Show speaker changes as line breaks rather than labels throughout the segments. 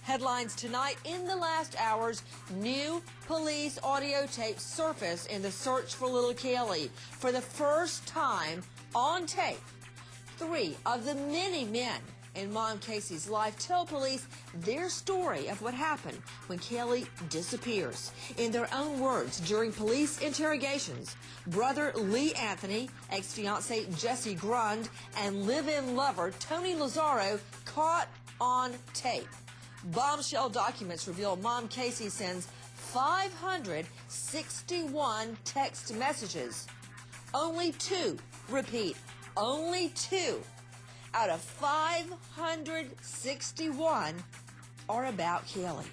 Headlines tonight: in the last hours, new police audio tape surfaced in the search for little Caylee. For the first time on tape, 3 of the many men in Mom Casey's life tell police their story of what happened when Caylee disappears. In their own words, during police interrogations, brother Lee Anthony, ex-fiancee Jesse Grund, and live-in lover Tony Lazaro caught on tape. Bombshell documents reveal Mom Casey sends 561 text messages. Only 2, repeat, only 2 out of 561 are about Caylee.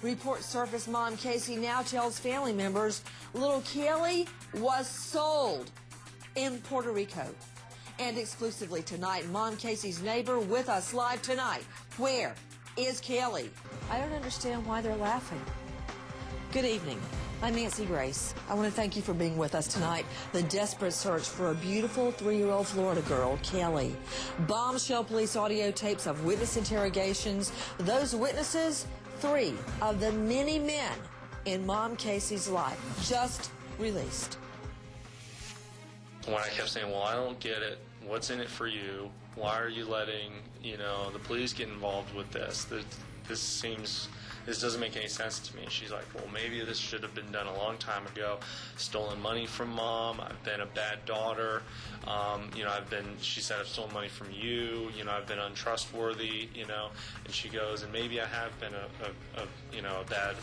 Reports surface Mom Casey now tells family members little Caylee was sold in Puerto Rico. And exclusively tonight, Mom Casey's neighbor with us live tonight. Where is Caylee? I don't understand why they're laughing. Good evening. I'm Nancy Grace. I want to thank you for being with us tonight. The desperate search for a beautiful 3-year-old Florida girl, Caylee. Bombshell police audio tapes of witness interrogations. Those witnesses, 3 of the many men in Mom Casey's life, just released.
When I kept saying, well, I don't get it. What's in it for you? Why are you letting, the police get involved with this? This doesn't make any sense to me. She's like, well, maybe this should have been done a long time ago. Stolen money from Mom. I've been a bad daughter. She said, I've stolen money from you. I've been untrustworthy, and she goes, and maybe I have been a bad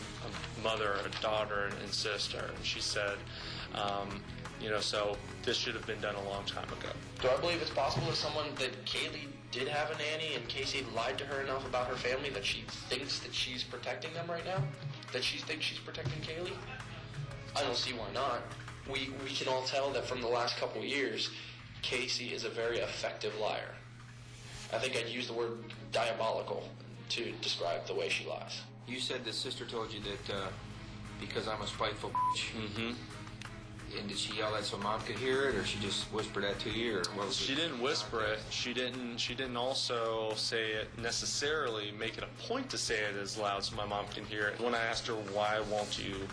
mother, a daughter, and sister. And she said, so this should have been done a long time ago.
Do I believe it's possible that Caylee did have a nanny and Casey lied to her enough about her family that she thinks that she's protecting them right now? That she thinks she's protecting Caylee? I don't see why not. We can all tell that from the last couple of years, Casey is a very effective liar. I think I'd use the word diabolical to describe the way she lies.
You said the sister told you that because I'm a spiteful bitch.
Mm-hmm.
And did she yell that so Mom could hear it, or she just whispered that to you, or what was
She didn't whisper it. She didn't also say it necessarily, make it a point to say it as loud so my mom can hear it. When I asked her, why won't you,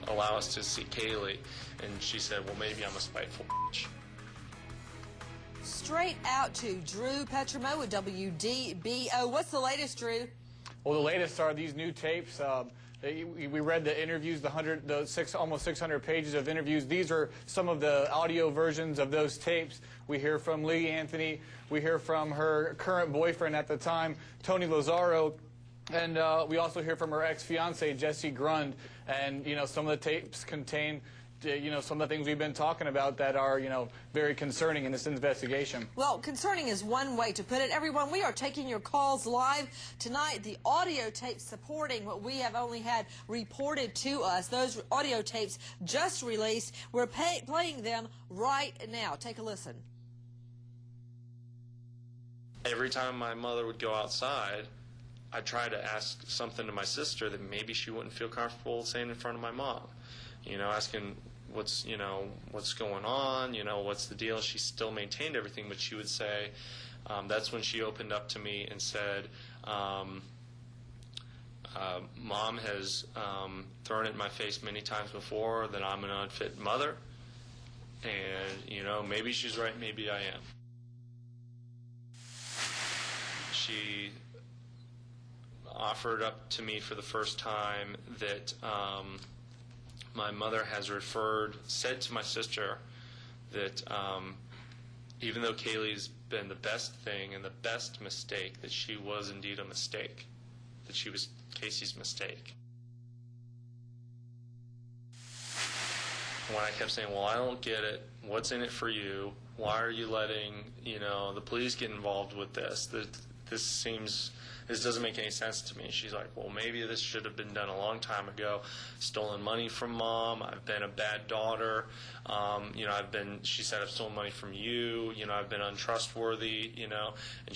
allow us to see Caylee, and she said, well, maybe I'm a spiteful bitch.
Straight out to Drew Petromo with WDBO. What's the latest, Drew?
Well, the latest are these new tapes. We read the interviews, almost 600 pages of interviews. These are some of the audio versions of those tapes. We hear from Lee Anthony. We hear from her current boyfriend at the time, Tony Lazaro. And we also hear from her ex-fiancee, Jesse Grund. And, some of the tapes contain some of the things we've been talking about that are, very concerning in this investigation.
Well, concerning is one way to put it. Everyone, we are taking your calls live tonight. The audio tapes supporting what we have only had reported to us, those audio tapes just released. We're playing them right now. Take a listen.
Every time my mother would go outside, I'd try to ask something to my sister that maybe she wouldn't feel comfortable saying in front of my mom. Asking what's going on, what's the deal. She still maintained everything, but she would say, that's when she opened up to me and said, Mom has thrown it in my face many times before that I'm an unfit mother, and, maybe she's right, maybe I am. She offered up to me for the first time that my mother has said to my sister that even though Caylee's been the best thing and the best mistake, that she was indeed a mistake, that she was Casey's mistake. When I kept saying, well, I don't get it. What's in it for you? Why are you letting, the police get involved with this? This doesn't make any sense to me. She's like, well, maybe this should have been done a long time ago. Stolen money from Mom. I've been a bad daughter. She said, I've stolen money from you. I've been untrustworthy, and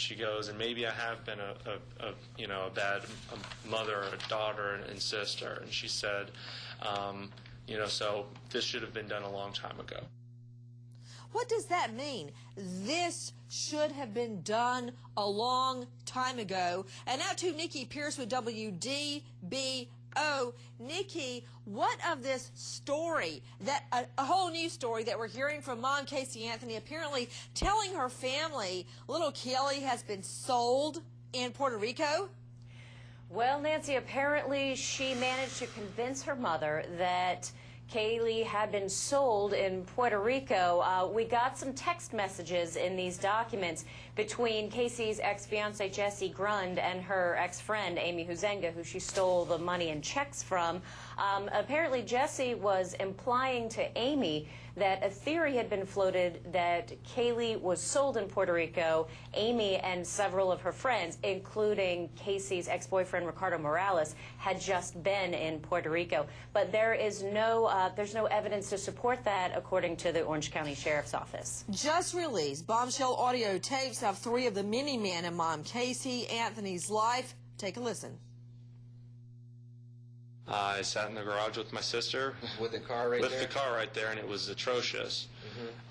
she goes, and maybe I have been a bad mother, a daughter, and sister. And she said, so this should have been done a long time ago.
What does that mean? This should have been done a long time ago. And now to Nikki Pierce with WDBO. Nikki, what of this story, that a whole new story that we're hearing from Mom Casey Anthony, apparently telling her family little Kelly has been sold in Puerto Rico?
Well, Nancy, apparently she managed to convince her mother that caylee had been sold in Puerto Rico. We got some text messages in these documents between Casey's ex-fiance Jesse Grund and her ex-friend Amy Huzenga, who she stole the money and checks from. Apparently Jesse was implying to Amy that a theory had been floated that caylee was sold in Puerto Rico. Amy and several of her friends, including Casey's ex-boyfriend Ricardo Morales, had just been in Puerto Rico. But there is there's no evidence to support that, according to the Orange County Sheriff's Office.
Just released bombshell audio tapes of 3 of the many men in Mom Casey Anthony's life. Take a listen.
I sat in the garage with my sister.
With the car right there?
With the car right there, and it was atrocious.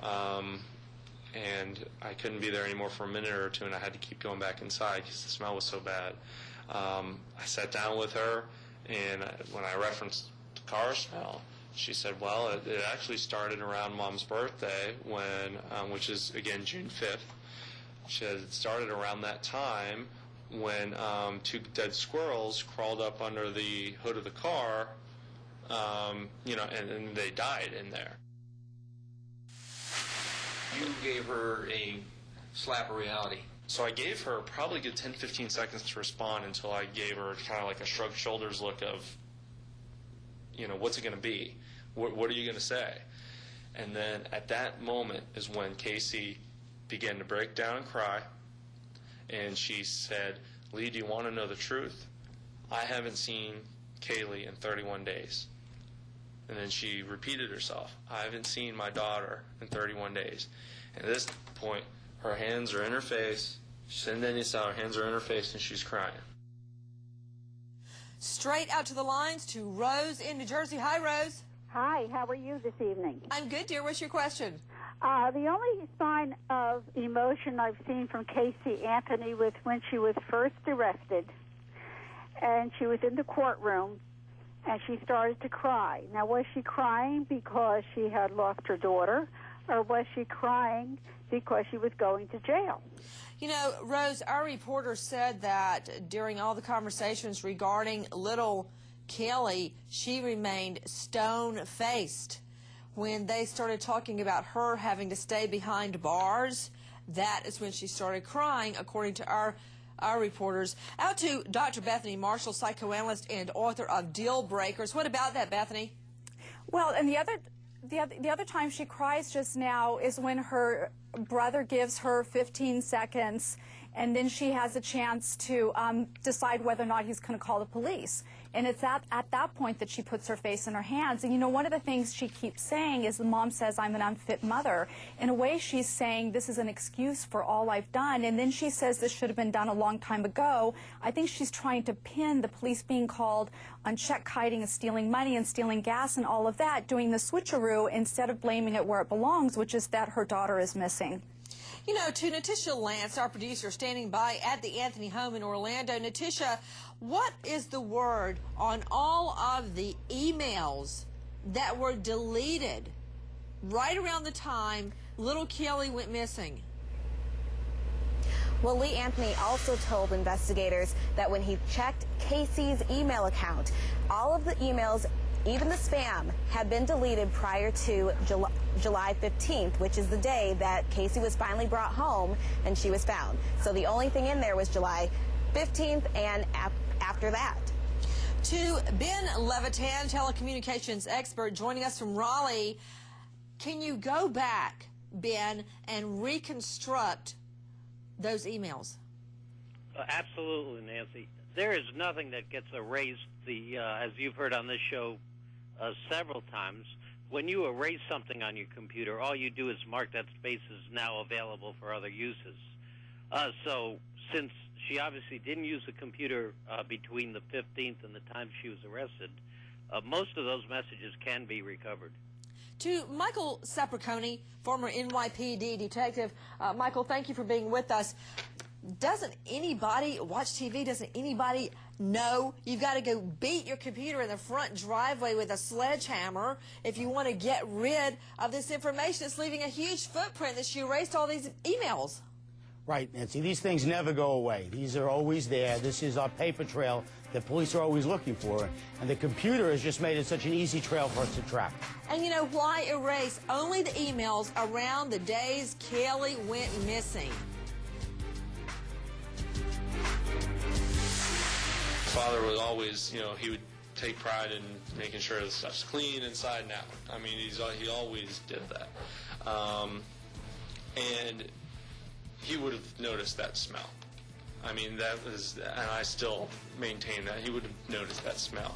And I couldn't be there anymore for a minute or two, and I had to keep going back inside because the smell was so bad. I sat down with her, and when I referenced the car smell, she said, well, it actually started around Mom's birthday, when, which is, again, June 5th. She said it started around that time when 2 dead squirrels crawled up under the hood of the car, you know, and they died in there.
You gave her a slap of reality.
So I gave her probably a good 10-15 seconds to respond until I gave her kind of like a shrug shoulders look of, you know, what's it going to be? What are you going to say? And then at that moment is when Casey began to break down and cry. And she said, Lee, do you want to know the truth? I haven't seen caylee in 31 days. And then she repeated herself, I haven't seen my daughter in 31 days. And at this point, her hands are in her face. She's sitting in this out, her hands are in her face, and she's crying.
Straight out to the lines to Rose in New Jersey. Hi, Rose.
Hi, how are you this evening?
I'm good, dear. What's your question?
The only sign of emotion I've seen from Casey Anthony was when she was first arrested, and she was in the courtroom, and she started to cry. Now, was she crying because she had lost her daughter, or was she crying because she was going to jail?
You know, Rose, our reporter said that during all the conversations regarding little Kelly, she remained stone-faced. When they started talking about her having to stay behind bars, that is when she started crying, according to our reporters. Out to Dr. Bethany Marshall, psychoanalyst and author of Deal Breakers. What about that, Bethany?
Well, and the other time she cries just now is when her brother gives her 15 seconds, and then she has a chance to decide whether or not he's going to call the police. And it's at that point that she puts her face in her hands. And, you know, one of the things she keeps saying is the mom says, I'm an unfit mother. In a way, she's saying this is an excuse for all I've done. And then she says this should have been done a long time ago. I think she's trying to pin the police being called on check kiting and stealing money and stealing gas and all of that, doing the switcheroo instead of blaming it where it belongs, which is that her daughter is missing.
You know, to Natisha Lance, our producer, standing by at the Anthony home in Orlando. Natisha, what is the word on all of the emails that were deleted right around the time little Kelly went missing?
Well, Lee Anthony also told investigators that when he checked Casey's email account, all of the emails, even the spam, had been deleted prior to July 15th, which is the day that Casey was finally brought home and she was found. So the only thing in there was July 15th and after that.
To Ben Levitan, telecommunications expert, joining us from Raleigh. Can you go back, Ben, and reconstruct those emails?
Absolutely, Nancy. There is nothing that gets erased. As you've heard on this show several times, when you erase something on your computer, all you do is mark that space is now available for other uses. So since she obviously didn't use the computer between the 15th and the time she was arrested, most of those messages can be recovered.
to Michael Sapriconi, former NYPD detective. Michael, thank you for being with us. Doesn't anybody watch TV? Doesn't anybody know you've got to go beat your computer in the front driveway with a sledgehammer if you want to get rid of this information? It's leaving a huge footprint that she erased all these emails.
Right, Nancy. These things never go away. These are always there. This is our paper trail that police are always looking for. And the computer has just made it such an easy trail for us to track.
And you know, why erase only the emails around the days Caylee went missing?
Father was always, you know, he would take pride in making sure the stuff's clean inside and out. I mean, he always did that. And he would have noticed that smell. I mean, that was, and I still maintain that, he would have noticed that smell.